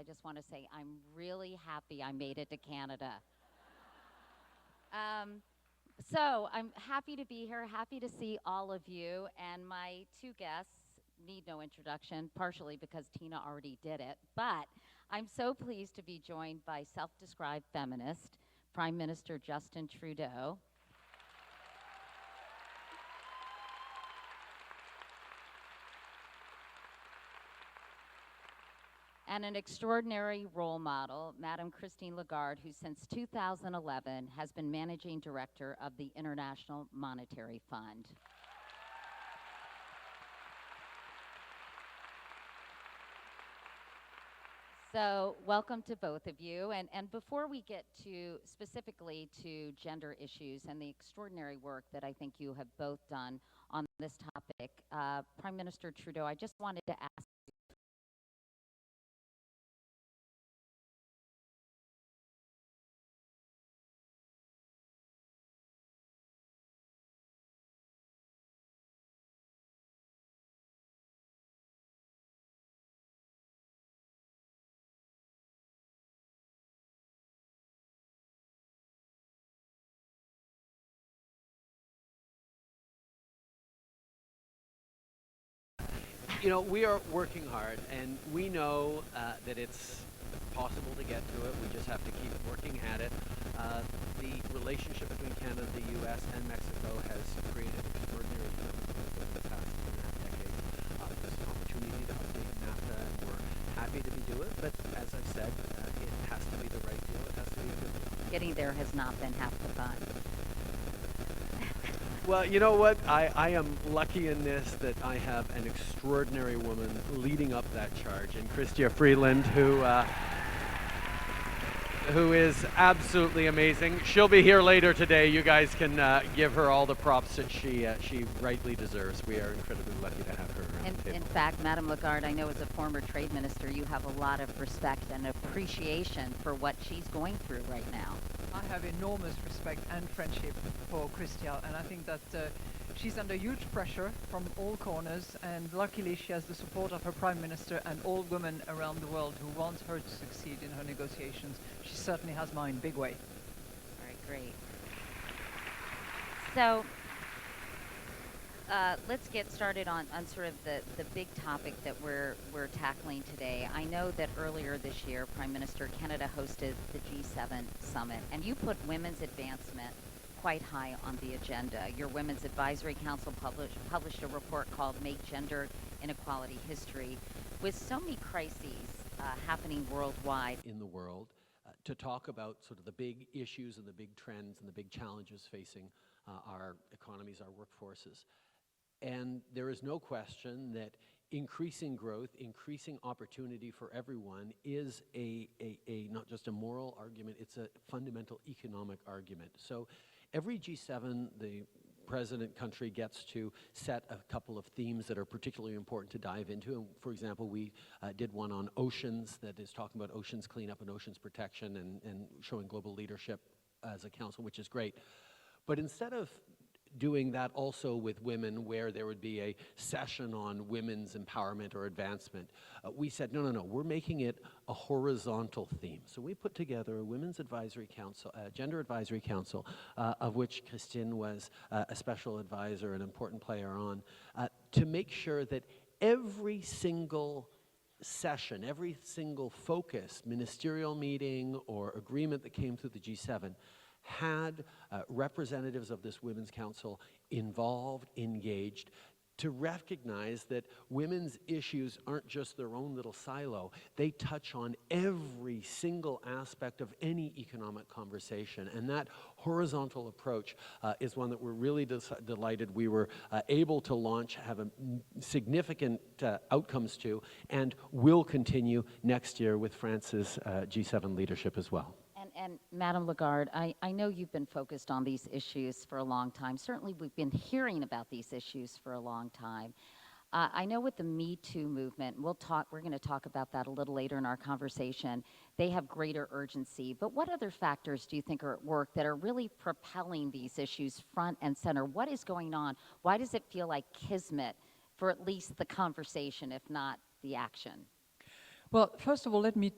I just want to say I'm really happy I made it to Canada. So I'm happy to be here, happy to see all of you, and my two guests need no introduction, partially because Tina already did it, but I'm so pleased to be joined by self-described feminist, Prime Minister Justin Trudeau, and an extraordinary role model, Madame Christine Lagarde, who since 2011 has been Managing Director of the International Monetary Fund. So welcome to both of you. And before we get to specifically to gender issues and the extraordinary work that I think you have both done on this topic, Prime Minister Trudeau, I just wanted to ask, You know, we are working hard, and we know that it's possible to get to it. We just have to keep working at it. The relationship between Canada, the U.S., and Mexico has created extraordinary developments over the past 2.5 decades. There's an opportunity to update NAFTA, and we're happy to be doing it. But as I've said, it has to be the right deal. It has to be a good deal. getting there has not been half the fun. Well, you know what? I am lucky in this that I have an extraordinary woman leading up that charge, and Chrystia Freeland, who is absolutely amazing. She'll be here later today. You guys can give her all the props that she rightly deserves. We are incredibly lucky to have her around the table. In fact, Madame Lagarde, I know as a former trade minister, you have a lot of respect and appreciation for what she's going through right now. I have enormous respect and friendship for Chrystia, and I think that she's under huge pressure from all corners, and luckily she has the support of her Prime Minister and all women around the world who want her to succeed in her negotiations. She certainly has mine, big way. All right, great. So let's get started on sort of the big topic that we're tackling today. I know that earlier this year, Prime Minister, Canada hosted the G7 summit, and you put women's advancement quite high on the agenda. Your Women's Advisory Council published a report called Make Gender Inequality History. With so many crises happening worldwide In the world, to talk about sort of the big issues and the big trends and the big challenges facing our economies, our workforces. And there is no question that increasing growth, increasing opportunity for everyone is a not just a moral argument, it's a fundamental economic argument. So every G7, the president country gets to set a couple of themes that are particularly important to dive into. And for example, we did one on oceans that is talking about oceans cleanup and oceans protection and showing global leadership as a council, which is great. But instead of doing that also with women, where there would be a session on women's empowerment or advancement, we said, no, we're making it a horizontal theme. So we put together a Women's Advisory Council, Gender Advisory Council, of which Christine was a special advisor, an important player on, to make sure that every single session, every single focus, ministerial meeting or agreement that came through the G7 had representatives of this Women's Council involved, engaged, to recognize that women's issues aren't just their own little silo. They touch on every single aspect of any economic conversation. And that horizontal approach is one that we're really delighted we were able to launch, have a significant outcomes to, and will continue next year with France's G7 leadership as well. And Madame Lagarde, I know you've been focused on these issues for a long time. Certainly we've been hearing about these issues for a long time. I know with the Me Too movement, we're going to talk about that a little later in our conversation, they have greater urgency. But what other factors do you think are at work that are really propelling these issues front and center? What is going on? Why does it feel like kismet for at least the conversation, if not the action? Well, first of all, let me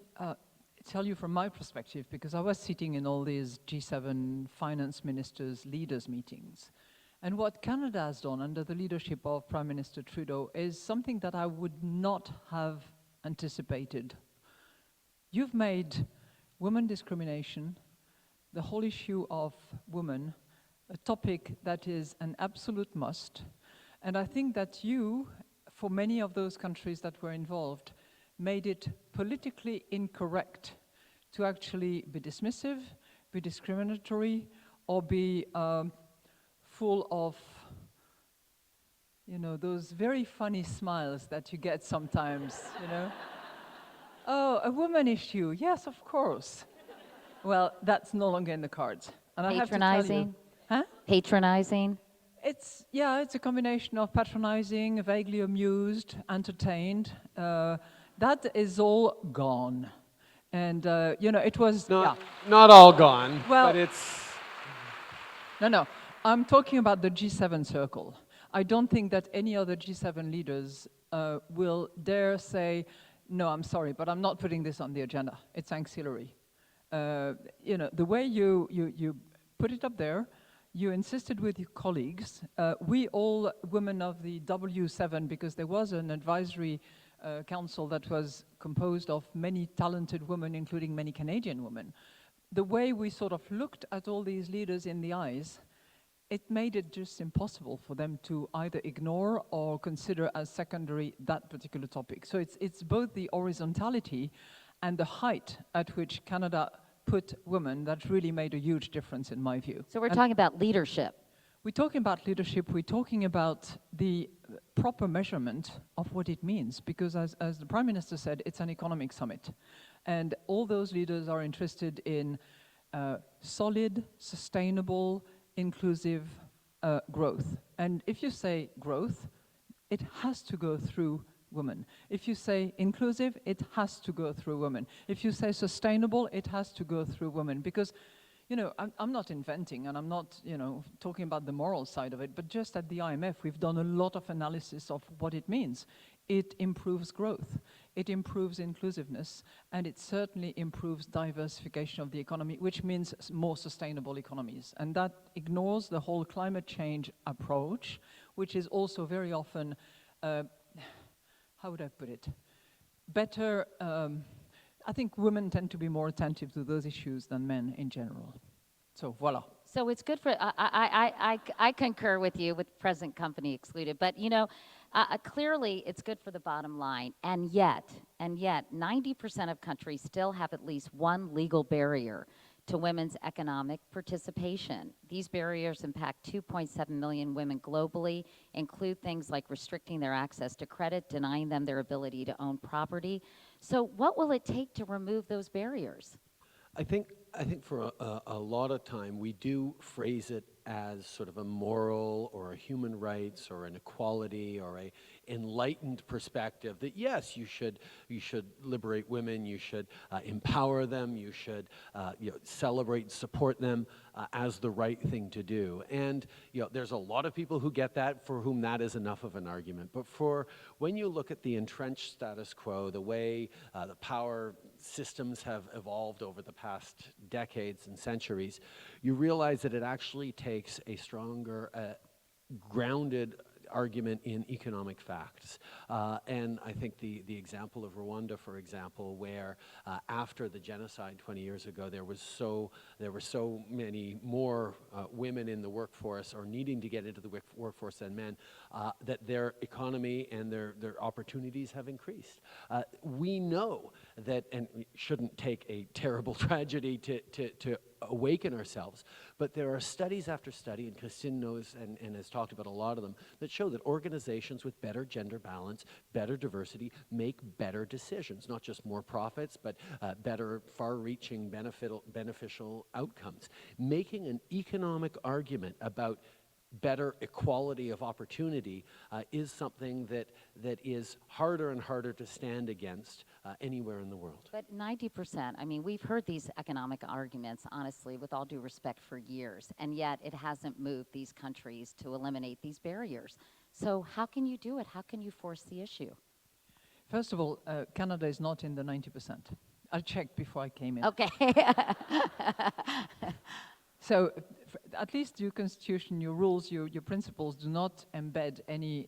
tell you from my perspective, because I was sitting in all these G7 finance ministers, leaders meetings. And what Canada has done under the leadership of Prime Minister Trudeau is something that I would not have anticipated. You've made women discrimination, the whole issue of women, a topic that is an absolute must. And I think that you, for many of those countries that were involved, made it politically incorrect to actually be dismissive, be discriminatory, or be full of, you know, those very funny smiles that you get sometimes, you know? Oh, a woman issue, yes, of course. Well, that's no longer in the cards. And I have to tell you, huh? Patronizing? It's a combination of patronizing, vaguely amused, entertained. That is all gone. And, you know, it was... Not all gone, well, but it's... No, I'm talking about the G7 circle. I don't think that any other G7 leaders will dare say, no, I'm sorry, but I'm not putting this on the agenda. It's ancillary. You know, the way you put it up there, you insisted with your colleagues. We all women of the W7, because there was an advisory council that was composed of many talented women, including many Canadian women. The way we sort of looked at all these leaders in the eyes, it made it just impossible for them to either ignore or consider as secondary that particular topic. So it's both the horizontality and the height at which Canada put women that really made a huge difference in my view. So we're talking about leadership. We're talking about leadership, we're talking about the proper measurement of what it means, because as the Prime Minister said, it's an economic summit. And all those leaders are interested in solid, sustainable, inclusive growth. And if you say growth, it has to go through women. If you say inclusive, it has to go through women. If you say sustainable, it has to go through women. Because, you know, I'm not inventing, and I'm not, you know, talking about the moral side of it, but just at the IMF, we've done a lot of analysis of what it means. It improves growth, it improves inclusiveness, and it certainly improves diversification of the economy, which means more sustainable economies. And that ignores the whole climate change approach, which is also very often, how would I put it? Better, I think women tend to be more attentive to those issues than men in general. So, voila. So it's good for, I concur with you with present company excluded, but you know, clearly it's good for the bottom line, and yet 90% of countries still have at least one legal barrier to women's economic participation. These barriers impact 2.7 million women globally, include things like restricting their access to credit, denying them their ability to own property. So what will it take to remove those barriers? I think for a lot of time we do phrase it as sort of a moral or a human rights or an equality or a enlightened perspective that yes, you should liberate women, you should empower them, you should celebrate and support them as the right thing to do. And there's a lot of people who get that, for whom that is enough of an argument. But for when you look at the entrenched status quo, the way the power systems have evolved over the past decades and centuries, you realize that it actually takes a stronger, grounded argument in economic facts. And I think the example of Rwanda, for example, where after the genocide 20 years ago, there were so many more women in the workforce or needing to get into the workforce than men, that their economy and their opportunities have increased. We know that, and we shouldn't take a terrible tragedy to awaken ourselves, but there are studies after study, and Christine knows and has talked about a lot of them, that show that organizations with better gender balance, better diversity, make better decisions, not just more profits, but better, far-reaching, beneficial outcomes. Making an economic argument about better equality of opportunity is something that is harder and harder to stand against anywhere in the world. But 90%, I mean, we've heard these economic arguments, honestly, with all due respect, for years, and yet it hasn't moved these countries to eliminate these barriers. So how can you do it? How can you force the issue? First of all, Canada is not in the 90%. I checked before I came in. Okay. So at least your constitution, your rules, your principles do not embed any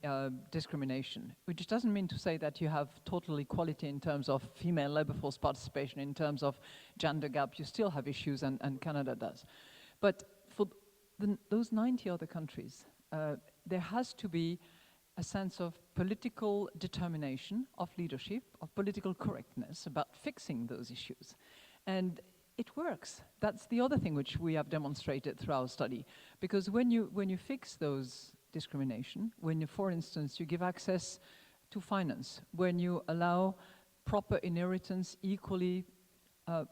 discrimination, which doesn't mean to say that you have total equality in terms of female labor force participation, in terms of gender gap. You still have issues, and Canada does. But for those 90 other countries, there has to be a sense of political determination, of leadership, of political correctness about fixing those issues. And it works. That's the other thing which we have demonstrated through our study. Because when you fix those discrimination, when you, for instance, you give access to finance, when you allow proper inheritance equally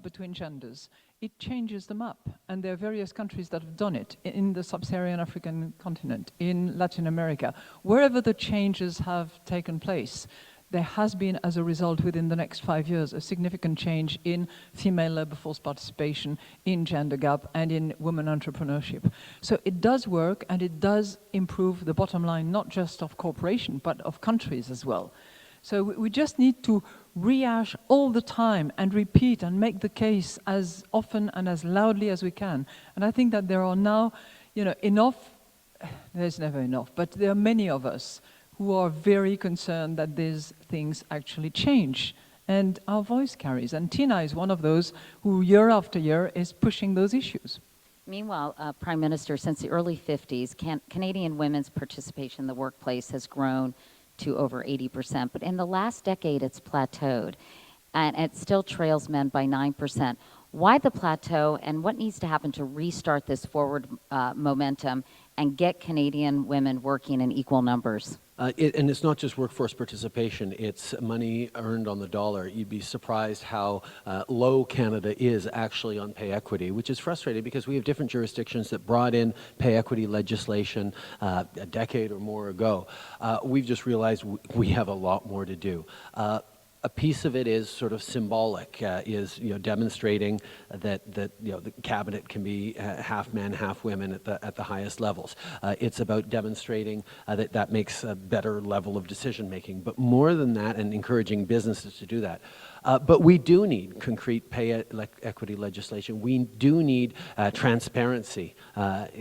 between genders, it changes the map. And there are various countries that have done it in the sub-Saharan African continent, in Latin America. Wherever the changes have taken place, there has been, as a result, within the next 5 years, a significant change in female labor force participation, in gender gap, and in women entrepreneurship. So it does work, and it does improve the bottom line, not just of corporations, but of countries as well. So we just need to rehash all the time and repeat and make the case as often and as loudly as we can. And I think that there are now, enough, there's never enough, but there are many of us who are very concerned that these things actually change. And our voice carries. And Tina is one of those who, year after year, is pushing those issues. Meanwhile, Prime Minister, since the early 50s, Canadian women's participation in the workplace has grown to over 80%. But in the last decade, it's plateaued. And it still trails men by 9%. Why the plateau, and what needs to happen to restart this forward momentum and get Canadian women working in equal numbers? And it's not just workforce participation, it's money earned on the dollar. You'd be surprised how low Canada is actually on pay equity, which is frustrating because we have different jurisdictions that brought in pay equity legislation a decade or more ago. We've just realized we have a lot more to do. A piece of it is sort of symbolic, is demonstrating that the cabinet can be half men, half women at the highest levels. It's about demonstrating that makes a better level of decision making. But more than that, and encouraging businesses to do that. But we do need concrete pay equity legislation. We do need transparency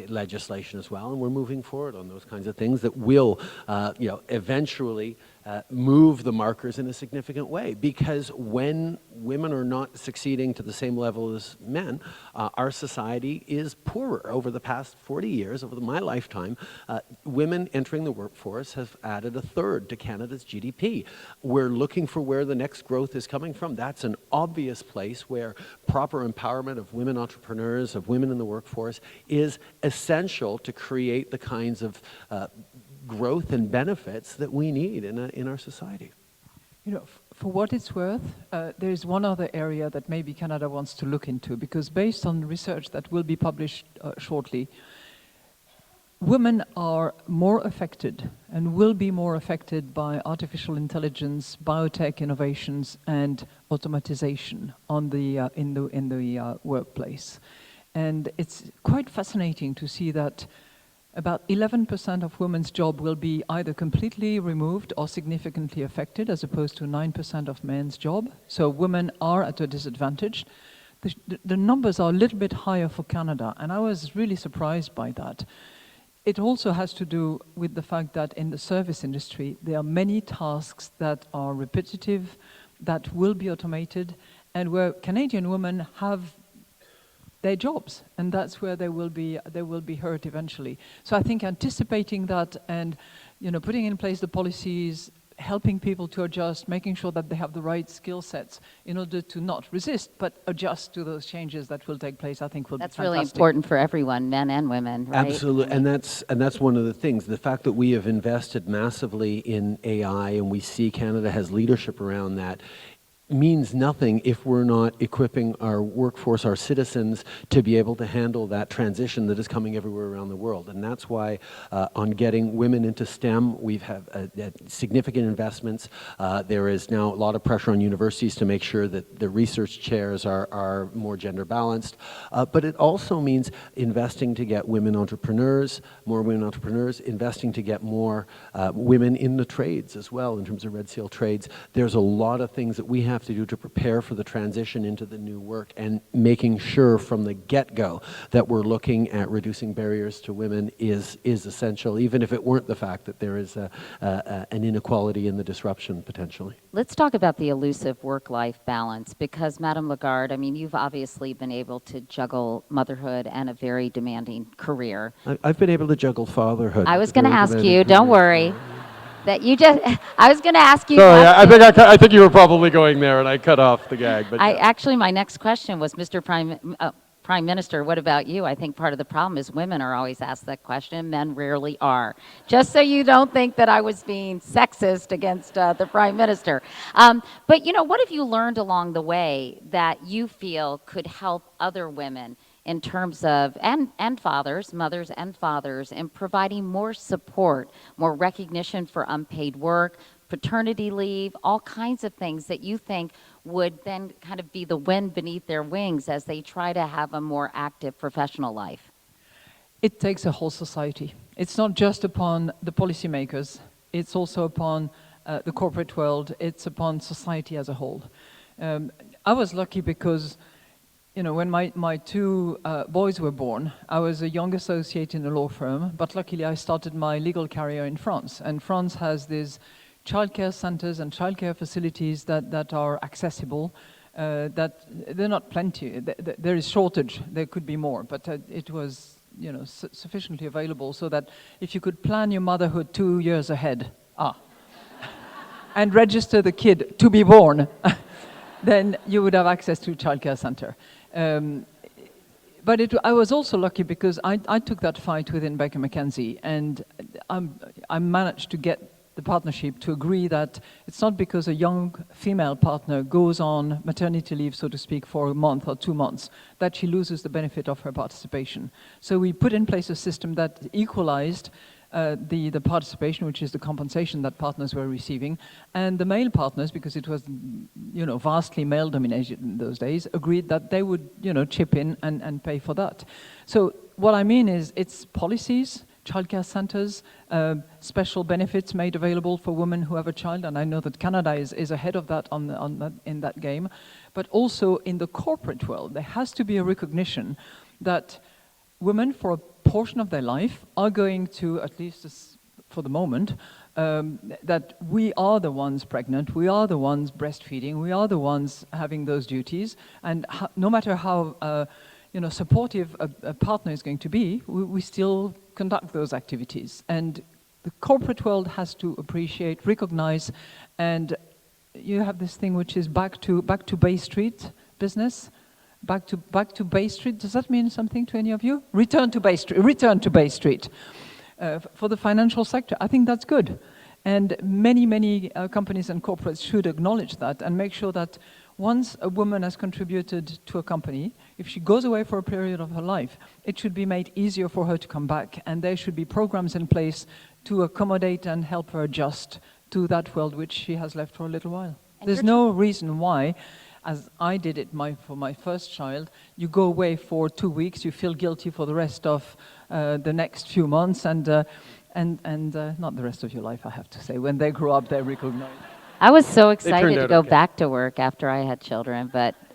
legislation as well, and we're moving forward on those kinds of things that will, eventually move the markers in a significant way. Because when women are not succeeding to the same level as men, our society is poorer. Over the past 40 years, over my lifetime, women entering the workforce have added 1/3 to Canada's GDP. We're looking for where the next growth is coming from. That's an obvious place where proper empowerment of women entrepreneurs, of women in the workforce, is essential to create the kinds of growth and benefits that we need in our society. For what it's worth, there is one other area that maybe Canada wants to look into, because based on research that will be published shortly, women are more affected and will be more affected by artificial intelligence, biotech innovations, and automatization in the workplace. And it's quite fascinating to see that about 11% of women's jobs will be either completely removed or significantly affected, as opposed to 9% of men's job. So women are at a disadvantage. The numbers are a little bit higher for Canada, and I was really surprised by that. It also has to do with the fact that in the service industry, there are many tasks that are repetitive, that will be automated, and where Canadian women have their jobs, and that's where they will be hurt eventually. So I think anticipating that and putting in place the policies, helping people to adjust, making sure that they have the right skill sets in order to not resist but adjust to those changes that will take place, I think will be fantastic. That's really important for everyone, men and women, right? Absolutely, and that's one of the things. The fact that we have invested massively in AI and we see Canada has leadership around that means nothing if we're not equipping our workforce, our citizens, to be able to handle that transition that is coming everywhere around the world. And that's why on getting women into STEM, we've had significant investments. There is now a lot of pressure on universities to make sure that the research chairs are more gender balanced. But it also means investing to get women entrepreneurs, more women entrepreneurs, investing to get more women in the trades as well, in terms of Red Seal trades. There's a lot of things that we have to do to prepare for the transition into the new work, and making sure from the get-go that we're looking at reducing barriers to women is essential, even if it weren't the fact that there is an inequality in the disruption potentially. Let's talk about the elusive work-life balance, because Madame Lagarde, I mean, you've obviously been able to juggle motherhood and a very demanding career. I've been able to juggle fatherhood. I was going to ask you, don't worry. That you just, I was going to ask you. Sorry, I think you were probably going there, and I cut off the gag. But actually, my next question was, Mr. Prime Minister, what about you? I think part of the problem is women are always asked that question. Men rarely are. Just so you don't think that I was being sexist against the Prime Minister. But, you know, what have you learned along the way that you feel could help other women in terms of, and fathers, mothers and fathers, in providing more support, more recognition for unpaid work, paternity leave, all kinds of things that you think would then kind of be the wind beneath their wings as they try to have a more active professional life? It takes a whole society. It's not just upon the policymakers, it's also upon the corporate world, it's upon society as a whole. I was lucky because, you know, when my two boys were born, I was a young associate in a law firm, but luckily I started my legal career in France. And France has these childcare centers and childcare facilities that are accessible, that they're not plenty. There is shortage, there could be more, but it was, you know, sufficiently available so that if you could plan your motherhood 2 years ahead, and register the kid to be born, then you would have access to a childcare center. But I was also lucky because I took that fight within Baker McKenzie, and I managed to get the partnership to agree that it's not because a young female partner goes on maternity leave, so to speak, for a month or 2 months, that she loses the benefit of her participation. So we put in place a system that equalized the participation, which is the compensation that partners were receiving, and the male partners, because it was, you know, vastly male dominated in those days, agreed that they would, you know, chip in and pay for that. So what I mean is, it's policies, childcare centers, special benefits made available for women who have a child, and I know that Canada is ahead of that in that game. But also in the corporate world, there has to be a recognition that women, for a portion of their life, are going to, at least for the moment, that we are the ones pregnant, we are the ones breastfeeding, we are the ones having those duties, and no matter how you know, supportive a partner is going to be, we still conduct those activities. And the corporate world has to appreciate, recognize, and you have this thing which is back to Bay Street business. Back to Bay Street. Does that mean something to any of you? Return to Bay Street. Return to Bay Street. For the financial sector, I think that's good. And many companies and corporates should acknowledge that and make sure that once a woman has contributed to a company, if she goes away for a period of her life, it should be made easier for her to come back, and there should be programs in place to accommodate and help her adjust to that world which she has left for a little while. There's no reason why, as I did it for my first child, you go away for 2 weeks, you feel guilty for the rest of the next few months, and not the rest of your life, I have to say. When they grow up, they recognize. I was so excited to go back to work after I had children,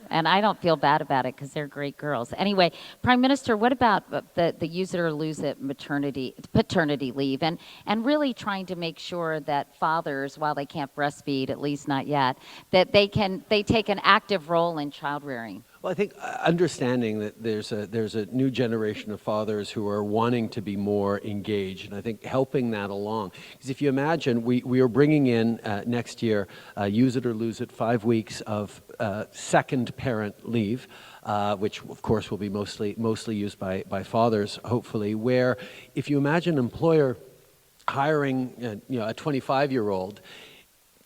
and I don't feel bad about it because they're great girls. Anyway, Prime Minister, what about the use it or lose it paternity leave, and really trying to make sure that fathers, while they can't breastfeed, at least not yet, that they take an active role in child rearing? Well, I think understanding that there's a new generation of fathers who are wanting to be more engaged, and I think helping that along. Because if you imagine, we are bringing in next year, use it or lose it, 5 weeks of second parent leave, which of course will be mostly used by fathers, hopefully, where if you imagine an employer hiring a 25-year-old,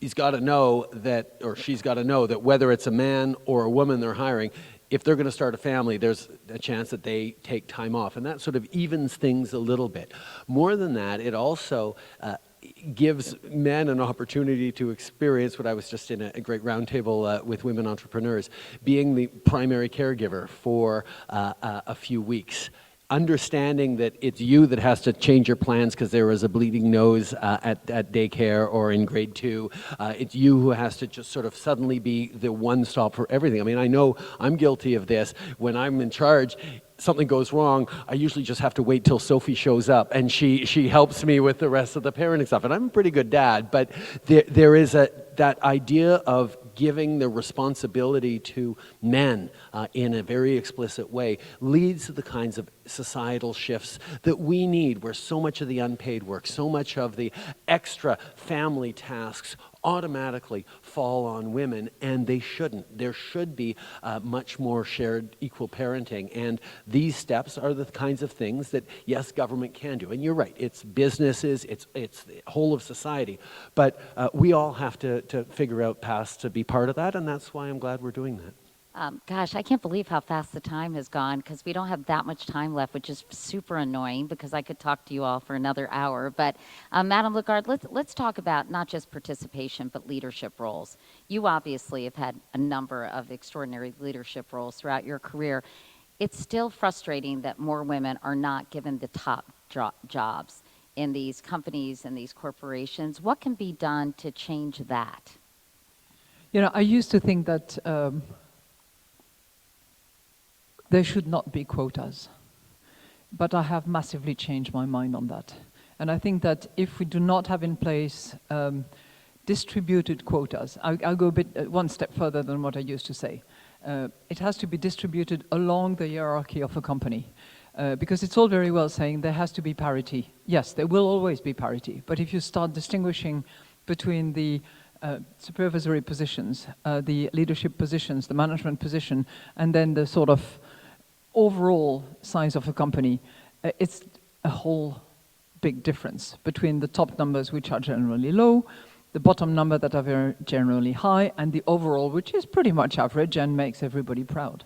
he's got to know that, or she's got to know that whether it's a man or a woman they're hiring, if they're going to start a family, there's a chance that they take time off. And that sort of evens things a little bit. More than that, it also gives men an opportunity to experience what I was just in a great roundtable with women entrepreneurs, being the primary caregiver for a few weeks. Understanding that it's you that has to change your plans because there was a bleeding nose at daycare or in grade 2. It's you who has to just sort of suddenly be the one stop for everything. I mean, I know I'm guilty of this. When I'm in charge, something goes wrong, I usually just have to wait till Sophie shows up and she helps me with the rest of the parenting stuff. And I'm a pretty good dad, but there is that idea of giving the responsibility to men in a very explicit way leads to the kinds of societal shifts that we need, where so much of the unpaid work, so much of the extra family tasks automatically fall on women, and they shouldn't. There should be much more shared equal parenting, and these steps are the kinds of things that, yes, government can do. And you're right, it's businesses, it's the whole of society, but we all have to figure out paths to be part of that, and that's why I'm glad we're doing that. Gosh, I can't believe how fast the time has gone, because we don't have that much time left, which is super annoying, because I could talk to you all for another hour. But Madame Lagarde, let's talk about not just participation, but leadership roles. You obviously have had a number of extraordinary leadership roles throughout your career. It's still frustrating that more women are not given the top jobs in these companies and these corporations. What can be done to change that? You know, I used to think that there should not be quotas, but I have massively changed my mind on that. And I think that if we do not have in place distributed quotas, I'll go a bit one step further than what I used to say. It has to be distributed along the hierarchy of a company. Because it's all very well saying there has to be parity. Yes, there will always be parity, but if you start distinguishing between the supervisory positions, the leadership positions, the management position, and then the sort of overall size of a company, it's a whole big difference between the top numbers, which are generally low, the bottom number that are very generally high, and the overall, which is pretty much average and makes everybody proud.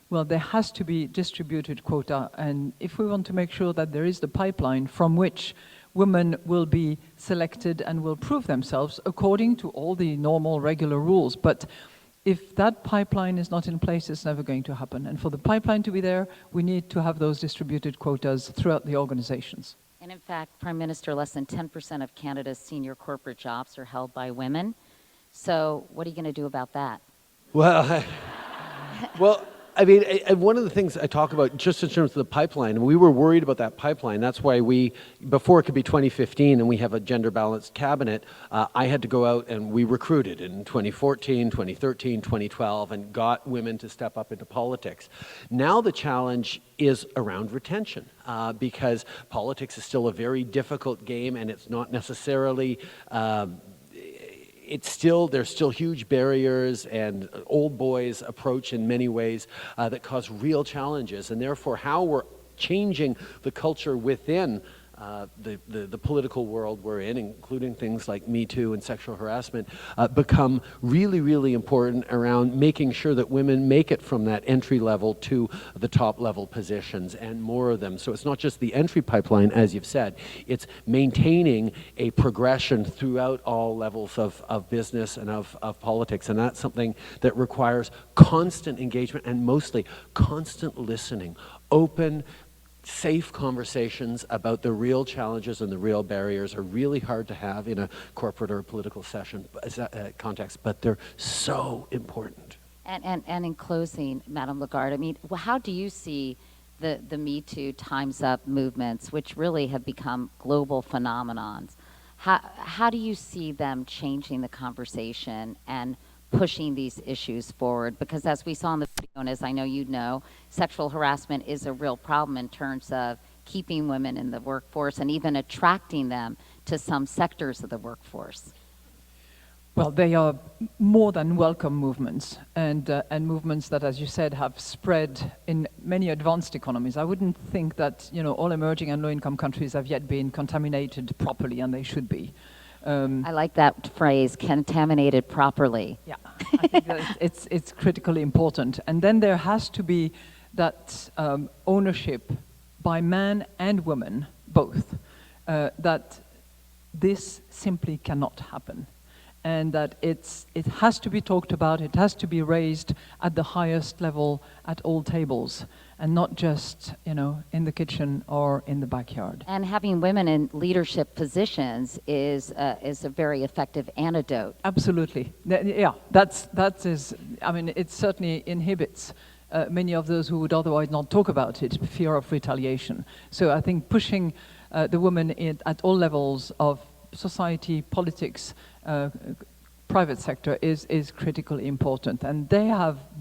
Well, there has to be distributed quota, and if we want to make sure that there is the pipeline from which women will be selected and will prove themselves according to all the normal, regular rules. But if that pipeline is not in place, it's never going to happen. And for the pipeline to be there, we need to have those distributed quotas throughout the organizations. And in fact, Prime Minister, less than 10% of Canada's senior corporate jobs are held by women. So what are you going to do about that? Well, I mean, one of the things I talk about just in terms of the pipeline, and we were worried about that pipeline. That's why before it could be 2015 and we have a gender-balanced cabinet, I had to go out and we recruited in 2014, 2013, 2012, and got women to step up into politics. Now the challenge is around retention, because politics is still a very difficult game, and it's not necessarily... there's still huge barriers and old boys approach in many ways that cause real challenges, and therefore how we're changing the culture within the political world we're in, including things like Me Too and sexual harassment, become really, really important around making sure that women make it from that entry level to the top level positions, and more of them. So it's not just the entry pipeline, as you've said, it's maintaining a progression throughout all levels of business and of politics, and that's something that requires constant engagement and mostly constant listening, open, safe conversations about the real challenges and the real barriers are really hard to have in a corporate or a political context, but they're so important. And in closing, Madame Lagarde, I mean, how do you see the Me Too, Time's Up movements, which really have become global phenomenons? How do you see them changing the conversation and pushing these issues forward? Because as we saw in the video, and as I know you know, sexual harassment is a real problem in terms of keeping women in the workforce and even attracting them to some sectors of the workforce. Well, they are more than welcome movements, and movements that, as you said, have spread in many advanced economies. I wouldn't think that, you know, all emerging and low-income countries have yet been contaminated properly, and they should be. I like that phrase, contaminated properly. Yeah, I think that it's critically important. And then there has to be that ownership by man and woman, both, that this simply cannot happen. And that it has to be talked about, it has to be raised at the highest level at all tables, and not just, in the kitchen or in the backyard. And having women in leadership positions is a very effective antidote. Absolutely. It certainly inhibits many of those who would otherwise not talk about it, fear of retaliation. So I think pushing the women at all levels of society, politics, private sector is critically important. And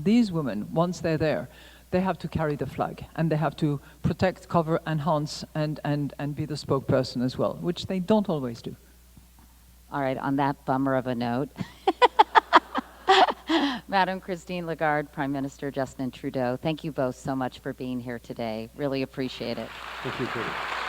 these women, once they're there, they have to carry the flag, and they have to protect, cover, enhance, and be the spokesperson as well, which they don't always do. All right, on that bummer of a note, Madam Christine Lagarde, Prime Minister Justin Trudeau, thank you both so much for being here today. Really appreciate it. Thank you, Katie.